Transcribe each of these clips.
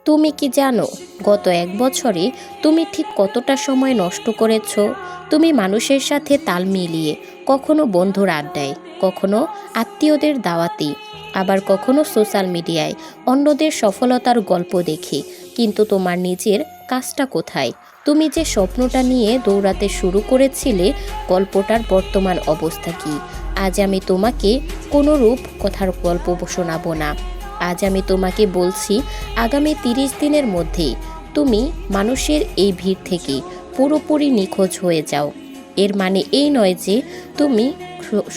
তুমি কি জানো গত এক বছরে তুমি ঠিক কতটা সময় নষ্ট করেছো? তুমি মানুষের সাথে তাল মিলিয়ে কখনো বন্ধুর আড্ডায়, কখনো আত্মীয়দের দাওয়াতে, আবার কখনো সোশ্যাল মিডিয়ায় অন্যদের সফলতার গল্প দেখে, কিন্তু তোমার নিজের কাজটা কোথায়? তুমি যে স্বপ্নটা নিয়ে দৌড়াতে শুরু করেছিলে, গল্পটার বর্তমান অবস্থা কি? আজ আমি তোমাকে কোনোরূপ কথার গল্প শোনাবো না। আজ আমি তোমাকে বলছি, আগামী 30 দিনের মধ্যেই তুমি মানুষের এই ভিড় থেকে পুরোপুরি নিখোঁজ হয়ে যাও। এর মানে এই নয় যে তুমি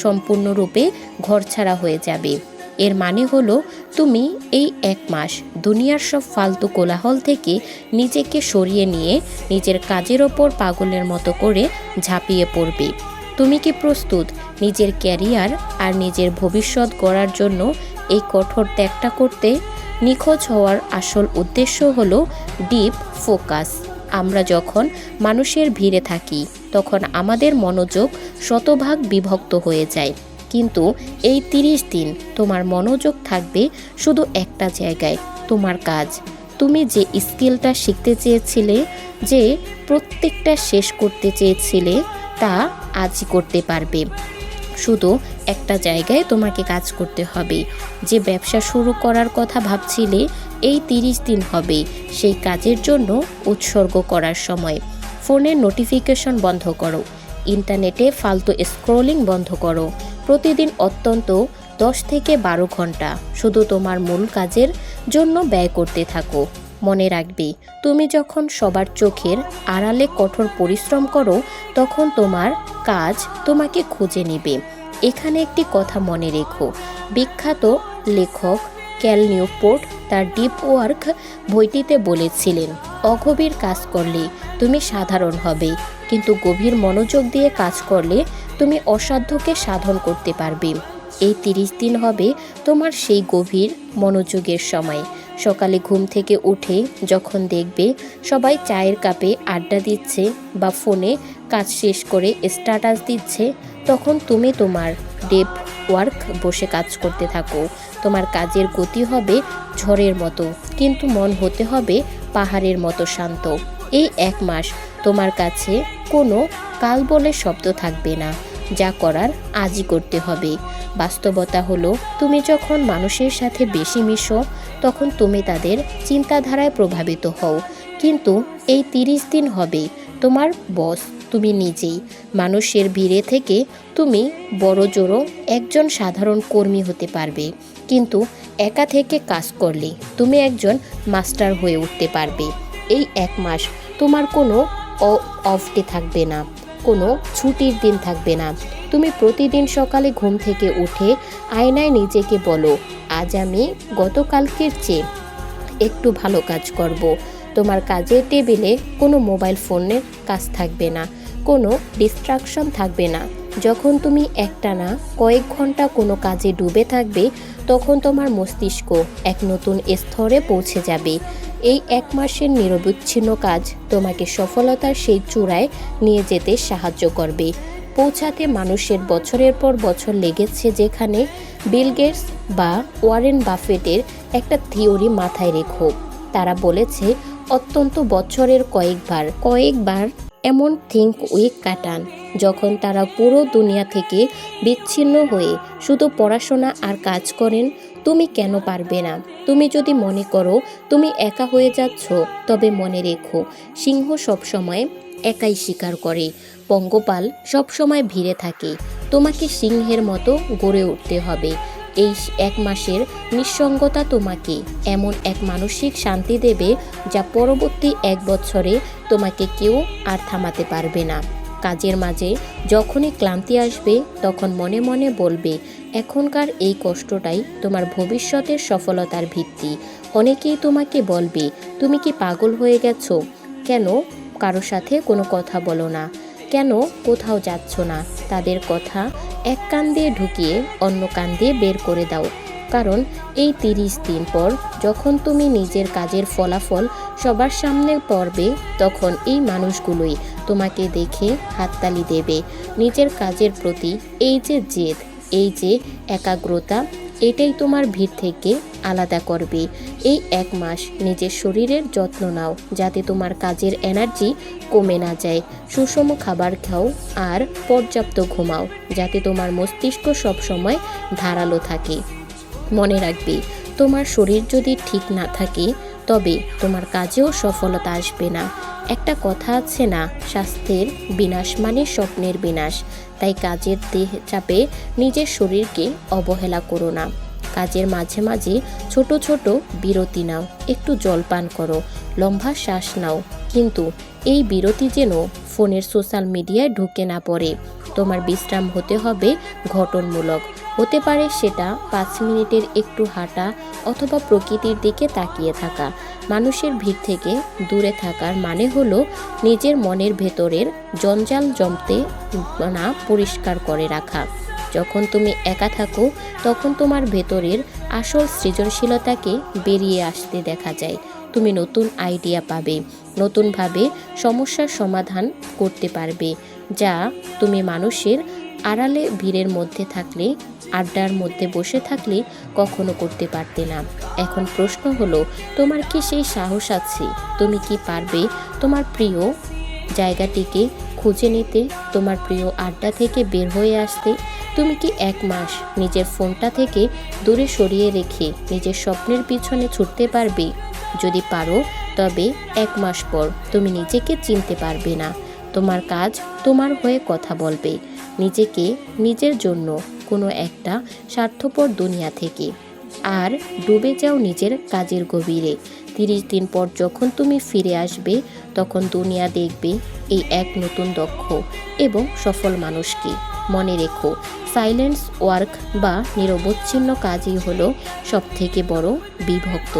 সম্পূর্ণরূপে ঘরছাড়া হয়ে যাবে। এর মানে হলো তুমি এই 1 মাস দুনিয়ার সব ফালতু কোলাহল থেকে নিজেকে সরিয়ে নিয়ে নিজের কাজের ওপর পাগলের মতো করে ঝাঁপিয়ে পড়বে। তুমি কি প্রস্তুত নিজের ক্যারিয়ার আর নিজের ভবিষ্যৎ গড়ার জন্য এই কঠোর ত্যাগটা করতে? নিখোঁজ হওয়ার আসল উদ্দেশ্য হলো ডিপ ফোকাস। আমরা যখন মানুষের ভিড়ে থাকি তখন আমাদের মনোযোগ শতভাগ বিভক্ত হয়ে যায়, কিন্তু এই 30 দিন তোমার মনোযোগ থাকবে শুধু একটা জায়গায়, তোমার কাজ। তুমি যে স্কিলটা শিখতে চেয়েছিলে, যে প্রত্যেকটা শেষ করতে চেয়েছিলে, তা আজই করতে পারবে। শুধু একটা জায়গায় তোমাকে কাজ করতে হবে। যে ব্যবসা শুরু করার কথা ভাবছিলে, এই 30 দিন হবে সেই কাজের জন্য উৎসর্গ করার সময়। ফোনের নোটিফিকেশন বন্ধ করো, ইন্টারনেটে ফালতু স্ক্রলিং বন্ধ করো। প্রতিদিন অন্তত 10 থেকে 12 ঘন্টা শুধু তোমার মূল কাজের জন্য ব্যয় করতে থাকো। মনে রাখবে, তুমি যখন সবার চোখের আড়ালে কঠোর পরিশ্রম করো, তখন তোমার কাজ তোমাকে খুঁজে নেবে। এখানে একটি কথা মনে রেখো, বিখ্যাত লেখক ক্যাল নিউপোর্ট তার ডিপ ওয়ার্ক বইটিতে বলেছিলেন, অগভীর কাজ করলে তুমি সাধারণ হবে, কিন্তু গভীর মনোযোগ দিয়ে কাজ করলে তুমি অসাধ্যকে সাধন করতে পারবে। এই 30 দিন হবে তোমার সেই গভীর মনোযোগের সময়। সকালে ঘুম থেকে উঠে যখন দেখবে সবাই চায়ের কাপে আড্ডা দিচ্ছে বা ফোনে কাজ শেষ করে স্ট্যাটাস দিচ্ছে, তখন তুমি তোমার ডিপ ওয়ার্ক বসে কাজ করতে থাকো। তোমার কাজের গতি হবে ঝড়ের মতো, কিন্তু মন হতে হবে পাহাড়ের মতো শান্ত। এই 1 মাস তোমার কাছে কোনো কাল বলে শব্দ থাকবে না। যা করার আজই করতে হবে। বাস্তবতা হলো, তুমি যখন মানুষের সাথে বেশি মিশো তখন তুমি তাদের চিন্তাধারায় প্রভাবিত হও, কিন্তু এই 30 দিন হবে তোমার বস তুমি নিজেই। মানুষের ভিড়ে থেকে তুমি বড়জোর একজন সাধারণ কর্মী হতে পারবে, কিন্তু একা থেকে কাজ করলে তুমি একজন মাস্টার হয়ে উঠতে পারবে। এই 1 মাস তোমার কোনো অফ ডে থাকবে না, কোনো ছুটির দিন থাকবে না। তুমি প্রতিদিন সকালে ঘুম থেকে উঠে আয়নায় নিজেকে বলো, আজ আমি গতকালকের চেয়ে একটু ভালো কাজ করব। তোমার কাজের টেবিলে কোনো মোবাইল ফোনের কাজ থাকবে না, কোনো ডিস্ট্রাকশন থাকবে না। যখন তুমি একটানা কয়েক ঘন্টা কোনো কাজে ডুবে থাকবে, তখন তোমার মস্তিষ্ক এক নতুন স্তরে পৌঁছে যাবে। এই 1 মাসের নিরবচ্ছিন্ন কাজ তোমাকে সফলতার সেই চূড়ায় নিয়ে যেতে সাহায্য করবে। পৌঁছাতে মানুষের বছরের পর বছর লেগেছে, যেখানে বিল গেটস বা ওয়ারেন বাফেটের একটা থিওরি মাথায় রেখো। তারা বলেছে, অত্যন্ত বছরের কয়েকবার এমন থিঙ্ক উইক কাটান যখন তারা পুরো দুনিয়া থেকে বিচ্ছিন্ন হয়ে শুধু পড়াশোনা আর কাজ করেন। তুমি কেন পারবে না? তুমি যদি মনে করো তুমি একা হয়ে যাচ্ছ, তবে মনে রেখো, সিংহ সবসময় একাই শিকার করে, পঙ্গপাল সবসময় ভিড়ে থাকে। তোমাকে সিংহের মতো গড়ে উঠতে হবে। এই 1 মাসের নিঃসঙ্গতা তোমাকে এমন এক মানসিক শান্তি দেবে যা পরবর্তী 1 বছরে তোমাকে কেউ আর থামাতে পারবে না। কাজের মাঝে যখনই ক্লান্তি আসবে, তখন মনে মনে বলবে, এখনকার এই কষ্টটাই তোমার ভবিষ্যতের সফলতার ভিত্তি। অনেকেই তোমাকে বলবে, তুমি কি পাগল হয়ে গেছো? কেন কারো সাথে কোনো কথা বলো না? কেন কোথাও যাচ্ছ না? তাদের কথা এক কান দিয়ে ঢুকিয়ে অন্য কান দিয়ে বের করে দাও। কারণ এই 30 দিন পর যখন তুমি নিজের কাজের ফলাফল সবার সামনে পড়বে, তখন এই মানুষগুলোই তোমাকে দেখে হাততালি দেবে। নিজের কাজের প্রতি এই যে জেদ, এই যে একাগ্রতা, এটাই তোমার ভিড় থেকে আলাদা করবে। এই 1 মাস নিজের শরীরের যত্ন নাও, যাতে তোমার কাজের এনার্জি কমে না যায়। সুষম খাবার খাও আর পর্যাপ্ত ঘুমাও, যাতে তোমার মস্তিষ্ক সবসময় ধারালো থাকে। মনে রাখবে, তোমার শরীর যদি ঠিক না থাকে তবে তোমার কাজেও সফলতা আসবে না। একটা কথা আছে না, স্বাস্থ্যের বিনাশ মানে স্বপ্নের বিনাশ। তাই কাজের দেহ চাপে নিজের শরীরকে অবহেলা করো না। কাজের মাঝে মাঝে ছোট ছোট বিরতি নাও, একটু জল পান করো, লম্বা শ্বাস নাও, কিন্তু এই বিরতি যেন ফোনের সোশ্যাল মিডিয়ায় ঢুকে না পড়ে। তোমার বিশ্রাম হতে হবে গঠনমূলক। হতে পারে সেটা 5 মিনিটের একটু হাঁটা অথবা প্রকৃতির দিকে তাকিয়ে থাকা। মানুষের ভিড় থেকে দূরে থাকার মানে হলো নিজের মনের ভেতরের জঞ্জাল জমতে না পরিষ্কার করে রাখা। যখন তুমি একা থাকো তখন তোমার ভেতরের আসল সৃজনশীলতাকে বেরিয়ে আসতে দেখা যায়। তুমি নতুন আইডিয়া পাবে, নতুনভাবে সমস্যার সমাধান করতে পারবে, যা তুমি মানুষের আড়ালে ভিড়ের মধ্যে থাকলে, আড্ডার মধ্যে বসে থাকলে কখনো করতে পারতে না। এখন প্রশ্ন হলো, তোমার কি সেই সাহস আছে? তুমি কি পারবে তোমার প্রিয় জায়গাটিকে খুঁজে নিতে, তোমার প্রিয় আড্ডা থেকে বের হয়ে আসতে? তুমি কি 1 মাস নিজের ফোনটা থেকে দূরে সরিয়ে রেখে নিজের স্বপ্নের পিছনে ছুটতে পারবে? যদি পারো তবে 1 মাস পর তুমি নিজেকে চিনতে পারবে না। তোমার কাজ তোমার হয়ে কথা বলবে, নিজেকে নিজের জন্য কোনো একটা স্বার্থপর দুনিয়া থেকে। আর ডুবে যাও নিজের কাজের গভীরে। 30 দিন পর যখন তুমি ফিরে আসবে তখন দুনিয়া দেখবে এই এক নতুন দক্ষ এবং সফল মানুষকে। মনে রেখো, সাইলেন্স ওয়ার্ক বা নিরবচ্ছিন্ন কাজই হলো সবথেকে বড় বিভক্ত।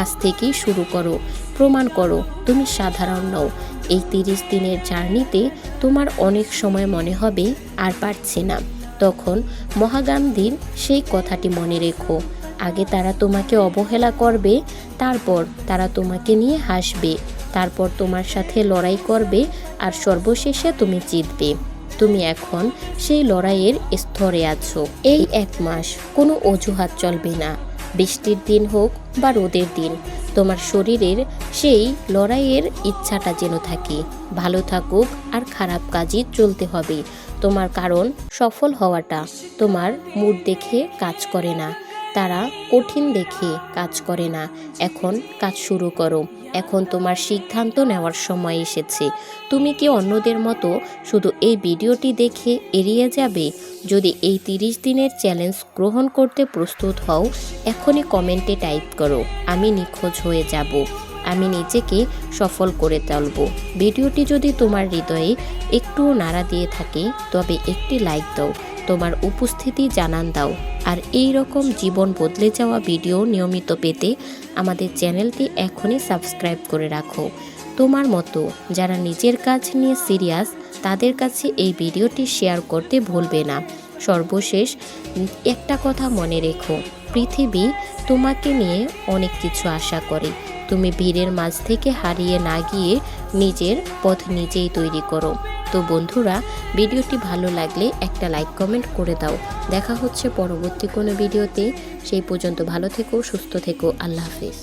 আজ থেকেই শুরু করো, প্রমাণ করো তুমি সাধারণ নও। এই 30 দিনের জার্নিতে তোমার অনেক সময় মনে হবে আর পারছে না। তখন মহাগান্ধীর সেই কথাটি মনে রেখো, আগে তারা তোমাকে অবহেলা করবে, তারপর তারা তোমাকে নিয়ে হাসবে, তারপর তোমার সাথে লড়াই করবে, আর সর্বশেষে তুমি জিতবে। তুমি এখন সেই লড়াইয়ের স্তরে আছো। এই 1 মাস কোনো অজুহাত চলবে না। বৃষ্টির দিন হোক বা রোদের দিন, তোমার শরীরের সেই লড়াইয়ের ইচ্ছাটা যেন থাকে। ভালো থাকুক আর খারাপ কাজই চলতে হবে তোমার, কারণ সফল হওয়াটা তোমার মুড দেখে কাজ করে না, তারা কঠিন দেখে কাজ করে না। এখন কাজ শুরু করো। এখন তোমার সিদ্ধান্ত নেওয়ার সময় এসেছে। তুমি কি অন্যদের মতো শুধু এই ভিডিওটি দেখে এড়িয়ে যাবে? যদি এই 30 দিনের চ্যালেঞ্জ গ্রহণ করতে প্রস্তুত হও, এখনই কমেন্টে টাইপ করো, আমি নিখোঁজ হয়ে যাব, আমি নিজেকে সফল করে তুলব। ভিডিওটি যদি তোমার হৃদয়ে একটু নাড়া দিয়ে থাকে তবে একটি লাইক দাও, তোমার উপস্থিতি জানান দাও। আর এই রকম জীবন বদলে যাওয়া ভিডিও নিয়মিত পেতে আমাদের চ্যানেলটি এখনই সাবস্ক্রাইব করে রাখো। তোমার মতো যারা নিজের কাজ নিয়ে সিরিয়াস, তাদের কাছে এই ভিডিওটি শেয়ার করতে ভুলবে না। সর্বশেষ একটা কথা মনে রেখো, পৃথিবী তোমাকে নিয়ে অনেক কিছু আশা করে। তুমি ভিড়ের মাঝ থেকে হারিয়ে না গিয়ে নিজের পথ নিজেই তৈরি করো। তো বন্ধুরা, ভিডিওটি ভালো লাগলে একটা লাইক কমেন্ট করে দাও। দেখা হচ্ছে পরবর্তী কোনো ভিডিওতে। সেই পর্যন্ত ভালো থেকো, সুস্থ থেকো। আল্লাহ হাফেজ।